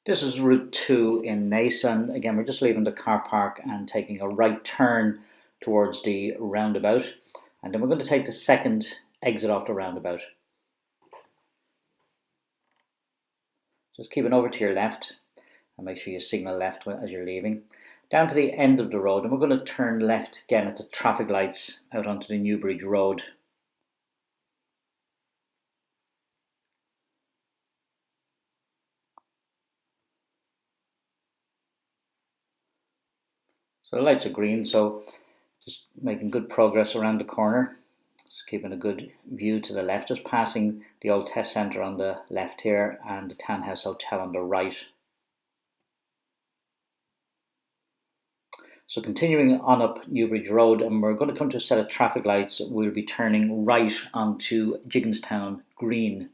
This is Route 2 in Naas, and again we're just leaving the car park and taking a right turn towards the roundabout, and then we're going to take the second exit off the roundabout. Just keep it over to your left and make sure you signal left as you're leaving. Down to the end of the road, and we're going to turn left again at the traffic lights out onto the Newbridge Road. So the lights are green, so just making good progress around the corner. Just keeping a good view to the left, just passing the old test centre on the left here and the Townhouse Hotel on the right. So continuing on up Newbridge Road, and we're going to come to a set of traffic lights. We'll be turning right onto Gigginstown Green.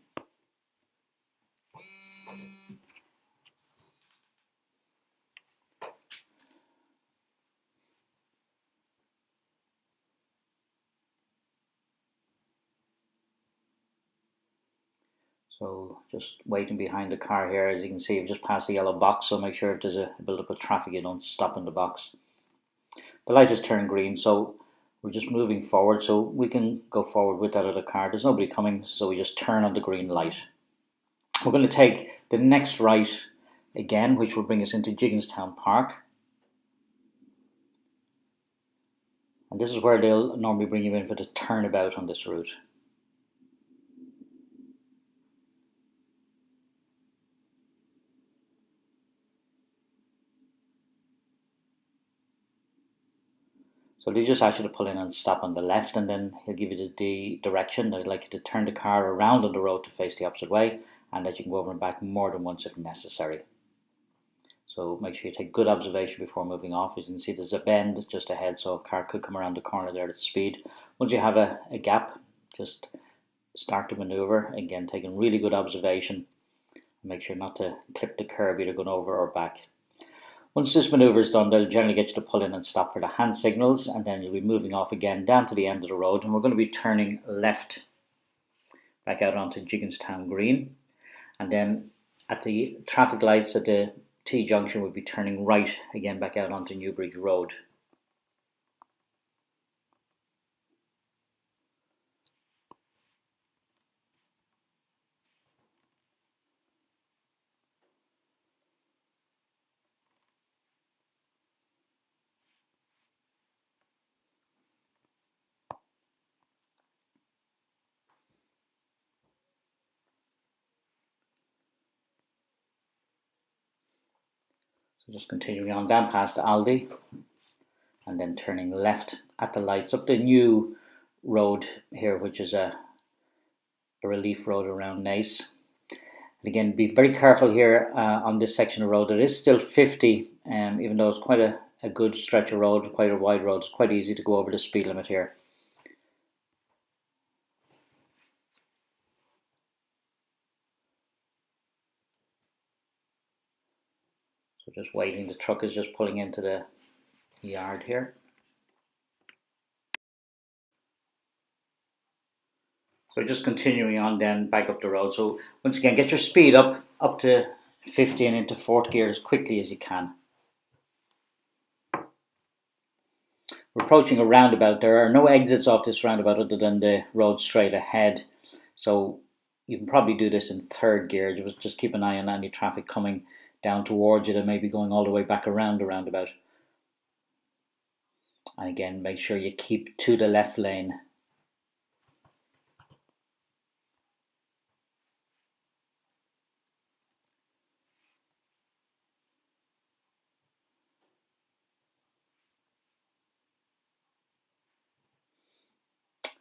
So just waiting behind the car here. As you can see, you've just passed the yellow box, so make sure if there's a build-up of traffic you don't stop in the box. The light has turned green, so we're just moving forward, so we can go forward with that other car. There's nobody coming, so we just turn on the green light. We're going to take the next right again, which will bring us into Gigginstown Park. And this is where they'll normally bring you in for the turnabout on this route. So they just ask you to pull in and stop on the left, and then he'll give you the direction. They'd like you to turn the car around on the road to face the opposite way, and that you can go over and back more than once if necessary. So make sure you take good observation before moving off. As you can see, there's a bend just ahead, so a car could come around the corner there at speed. Once you have a gap, just start the manoeuvre. Again, taking really good observation. Make sure not to clip the curb, either going over or back. Once this manoeuvre is done, they'll generally get you to pull in and stop for the hand signals, and then you'll be moving off again down to the end of the road, and we're going to be turning left back out onto Gigginstown Green, and then at the traffic lights at the T-junction we'll be turning right again back out onto Newbridge Road. So just continuing on down past Aldi and then turning left at the lights up the new road here, which is a relief road around Naas. And again, be very careful here on this section of road. It is still 50, even though it's quite a good stretch of road, quite a wide road. It's quite easy to go over the speed limit here. So just waiting, the truck is just pulling into the yard here. So just continuing on then back up the road. So once again, get your speed up to 50 and into fourth gear as quickly as you can. We're approaching a roundabout. There are no exits off this roundabout other than the road straight ahead. So you can probably do this in third gear. Just keep an eye on any traffic coming down towards you that may be going all the way back around the roundabout. And again, make sure you keep to the left lane.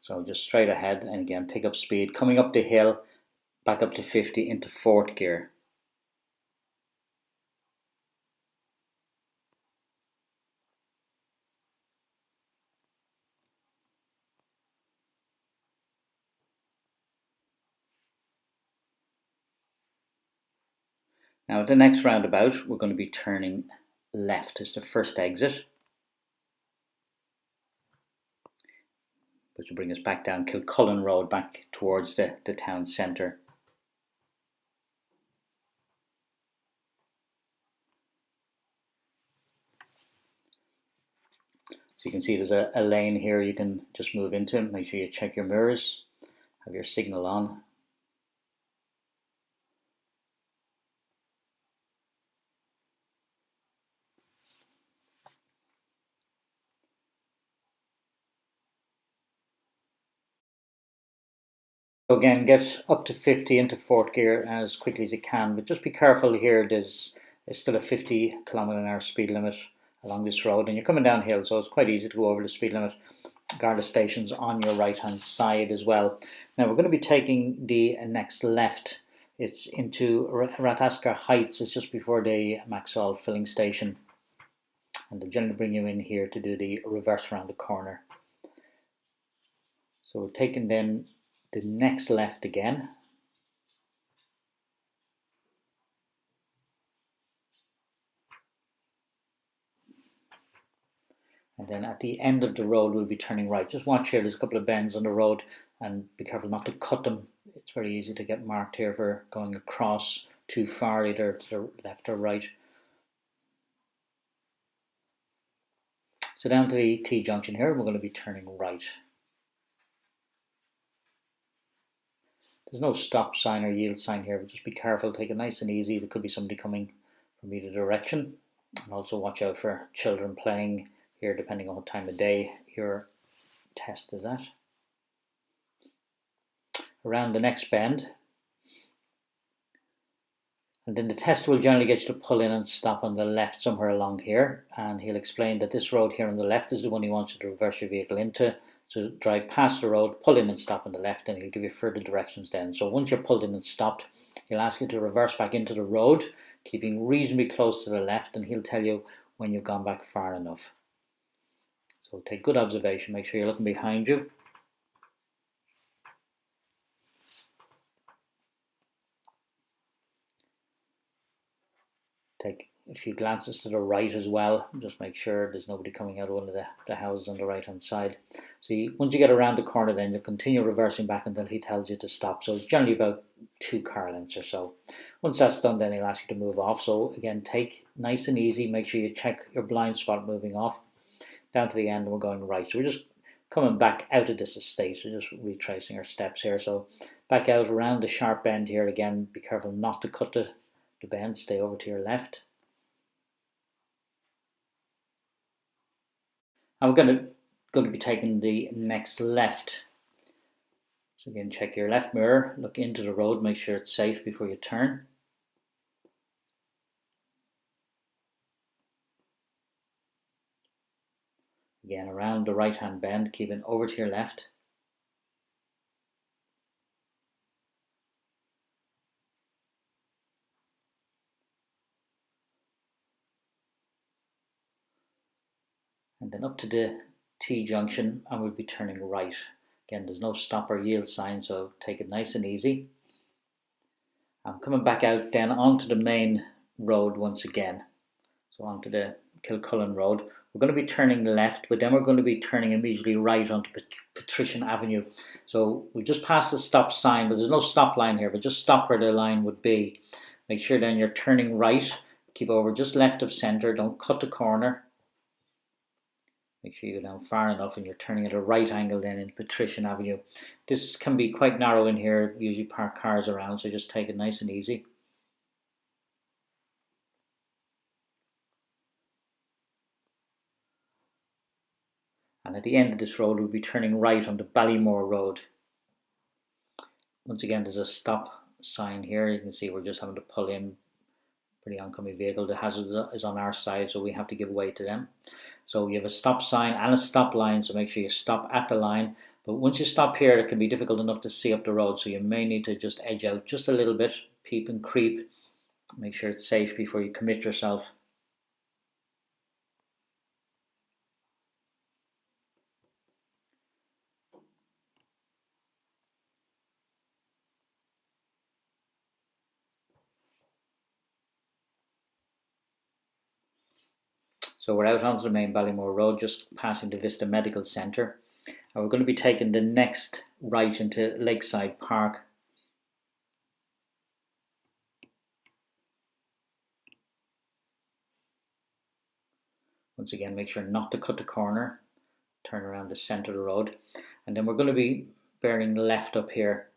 So just straight ahead, and again pick up speed, coming up the hill, back up to 50 into fourth gear. Now at the next roundabout, we're going to be turning left as the first exit, which will bring us back down Kilcullen Road, back towards the town centre. So you can see there's a lane here you can just move into. Make sure you check your mirrors, have your signal on. So again, get up to 50 into fourth gear as quickly as you can, but just be careful here. There's still a 50 km/h speed limit along this road, and you're coming downhill, so it's quite easy to go over the speed limit. Garda stations on your right hand side as well. Now we're going to be taking the next left. It's into Ratasker Heights. It's just before the Maxwell filling station, and they'll generally bring you in here to do the reverse around the corner. So we're taking then the next left again. And then at the end of the road, we'll be turning right. Just watch here, there's a couple of bends on the road, and be careful not to cut them. It's very easy to get marked here for going across too far, either to the left or right. So down to the T junction here, we're going to be turning right. There's no stop sign or yield sign here, but just be careful, take it nice and easy. There could be somebody coming from either direction. And also watch out for children playing here, depending on what time of day your test is at. Around the next bend, and then the test will generally get you to pull in and stop on the left somewhere along here, and he'll explain that this road here on the left is the one he wants you to reverse your vehicle into. So drive past the road, pull in and stop on the left, and he'll give you further directions then. So once you're pulled in and stopped, he'll ask you to reverse back into the road, keeping reasonably close to the left, and he'll tell you when you've gone back far enough. So take good observation, make sure you're looking behind you. Take a few glances to the right as well, just make sure there's nobody coming out of one of the houses on the right hand side. So once you get around the corner, then you'll continue reversing back until he tells you to stop. So it's generally about 2 car lengths or so. Once that's done, then he'll ask you to move off. So again, take nice and easy, make sure you check your blind spot moving off. Down to the end, we're going right. So we're just coming back out of this estate, so just retracing our steps here. So back out around the sharp bend here again, be careful not to cut the bend, stay over to your left. And we're going to be taking the next left. So again, check your left mirror, look into the road, make sure it's safe before you turn. Again, around the right hand bend, keeping over to your left. And then up to the T junction, and we'll be turning right. Again, there's no stop or yield sign, so take it nice and easy. I'm coming back out then onto the main road once again. So onto the Kilcullen Road. We're going to be turning left, but then we're going to be turning immediately right onto Patrician Avenue. So we just passed the stop sign, but there's no stop line here, but just stop where the line would be. Make sure then you're turning right, keep over just left of centre, don't cut the corner. Make sure you go down far enough and you're turning at a right angle then in Patrician Avenue. This can be quite narrow in here, usually park cars around, so just take it nice and easy. And at the end of this road, we'll be turning right onto Ballymore Road. Once again, there's a stop sign here. You can see we're just having to pull in. Pretty oncoming vehicle. The hazard is on our side, so we have to give way to them. So you have a stop sign and a stop line, so make sure you stop at the line. But once you stop here, it can be difficult enough to see up the road, so you may need to just edge out just a little bit, peep and creep. Make sure it's safe before you commit yourself. So we're out onto the main Ballymore Road, just passing the Vista Medical Centre. And we're going to be taking the next right into Lakeside Park. Once again, make sure not to cut the corner. turn around the centre of the road, and then we're going to be bearing left up here.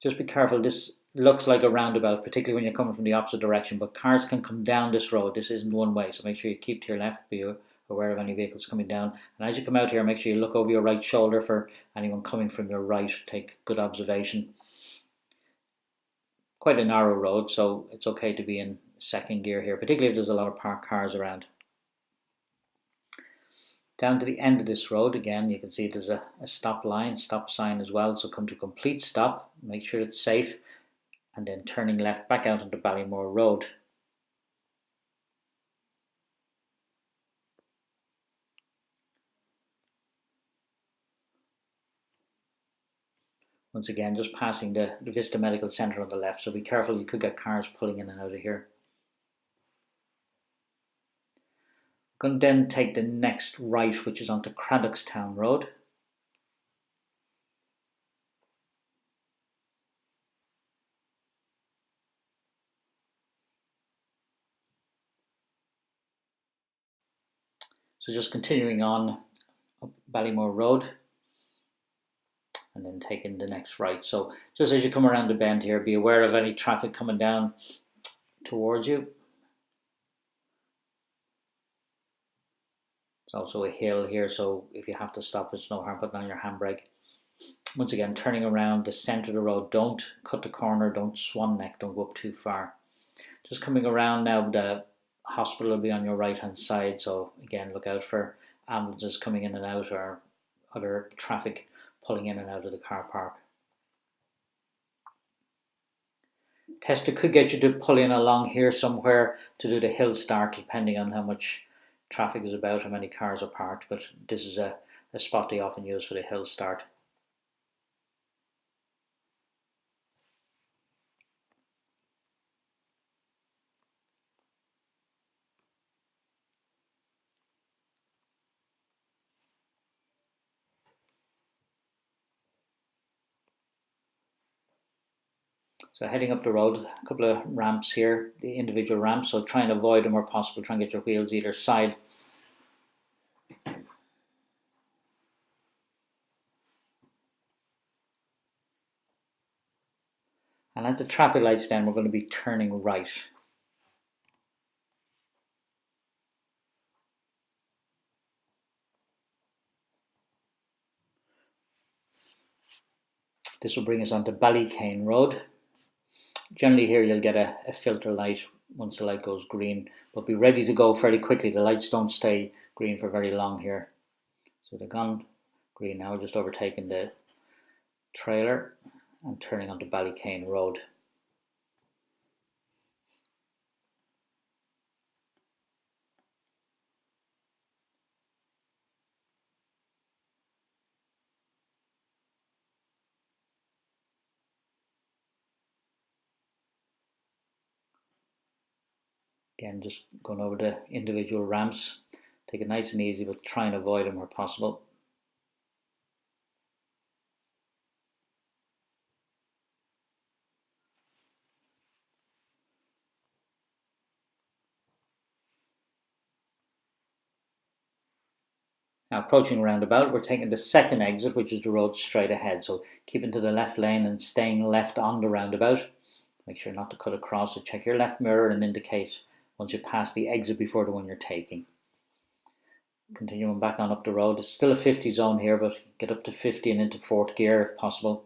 Just be careful, this looks like a roundabout, particularly when you're coming from the opposite direction, but cars can come down this road. This isn't one way, so make sure you keep to your left, be aware of any vehicles coming down. And as you come out here, make sure you look over your right shoulder for anyone coming from your right. Take good observation. Quite a narrow road, so it's okay to be in second gear here, particularly if there's a lot of parked cars around. Down to the end of this road, again, you can see there's a stop sign as well. So come to a complete stop, make sure it's safe, and then turning left back out onto Ballymore Road. Once again, just passing the Vista Medical Centre on the left, so be careful, you could get cars pulling in and out of here. Going to then take the next right, which is onto Craddockstown Road. So just continuing on up Ballymore Road and then taking the next right. So just as you come around the bend here, be aware of any traffic coming down towards you. It's also a hill here, so if you have to stop, it's no harm putting on your handbrake. Once again, turning around the centre of the road, don't cut the corner, don't swan neck, don't go up too far. Just coming around now, the hospital will be on your right hand side, so again, look out for ambulances coming in and out or other traffic pulling in and out of the car park. Tester could get you to pull in along here somewhere to do the hill start, depending on how much traffic is about, how many cars are parked, but this is a spot they often use for the hill start. So heading up the road, a couple of ramps here, the individual ramps, so try and avoid them where possible, try and get your wheels either side. And at the traffic lights then, we're going to be turning right. This will bring us onto Ballycane Road. Generally here you'll get a filter light once the light goes green, but be ready to go fairly quickly. The lights don't stay green for very long here. So they're gone green now, just overtaking the trailer and turning onto Ballycane Road. Again, just going over the individual ramps. Take it nice and easy, but try and avoid them where possible. Now approaching roundabout, we're taking the second exit, which is the road straight ahead. So keeping to the left lane and staying left on the roundabout. Make sure not to cut across, so check your left mirror and indicate once you pass the exit before the one you're taking. Continuing back on up the road, it's still a 50 zone here, but get up to 50 and into fourth gear if possible.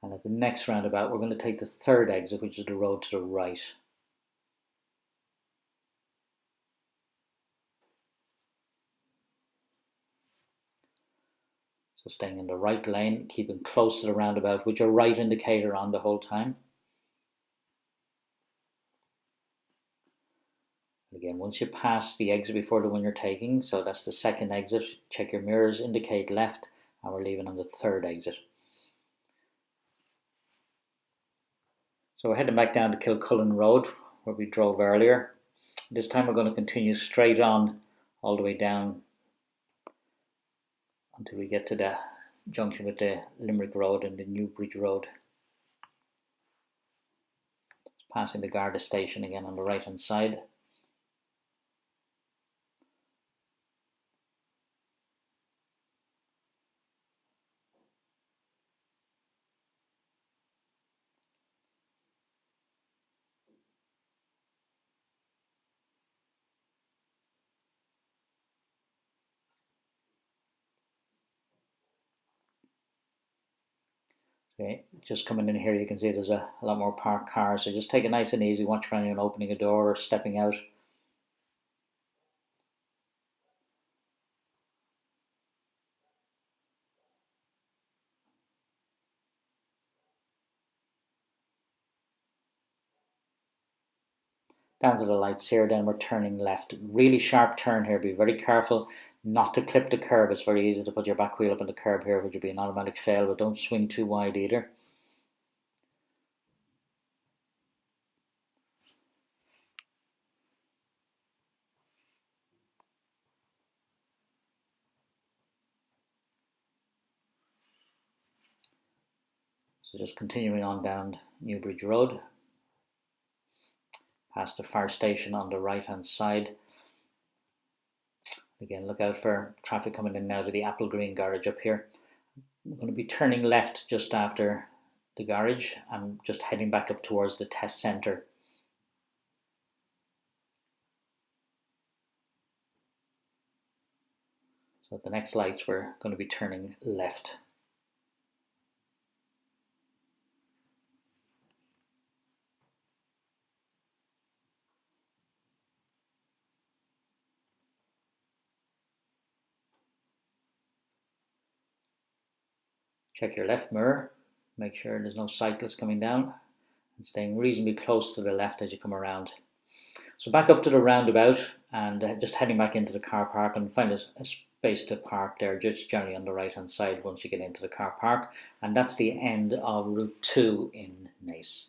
And at the next roundabout, we're going to take the third exit, which is the road to the right. So staying in the right lane, keeping close to the roundabout with your right indicator on the whole time. Again, once you pass the exit before the one you're taking, so that's the second exit, check your mirrors, indicate left, and we're leaving on the third exit. So we're heading back down to Kilcullen Road, where we drove earlier. This time we're going to continue straight on all the way down until we get to the junction with the Limerick Road and the Newbridge Road. passing the Garda station again on the right hand side. Okay, just coming in here, you can see there's a lot more parked cars, so just take it nice and easy. Watch for anyone opening a door or stepping out. Down to the lights here, then we're turning left. Really sharp turn here, be very careful not to clip the curb. It's very easy to put your back wheel up on the curb here, which would be an automatic fail, but don't swing too wide either. So just continuing on down Newbridge Road, past the fire station on the right hand side. Again, look out for traffic coming in now to the Apple Green garage up here. I'm going to be turning left just after the garage. I'm just heading back up towards the test centre. So at the next lights, we're going to be turning left. Check your left mirror, make sure there's no cyclists coming down, and staying reasonably close to the left as you come around. So back up to the roundabout and just heading back into the car park, and find a space to park there, just generally on the right hand side once you get into the car park. And that's the end of Route 2 in Naas.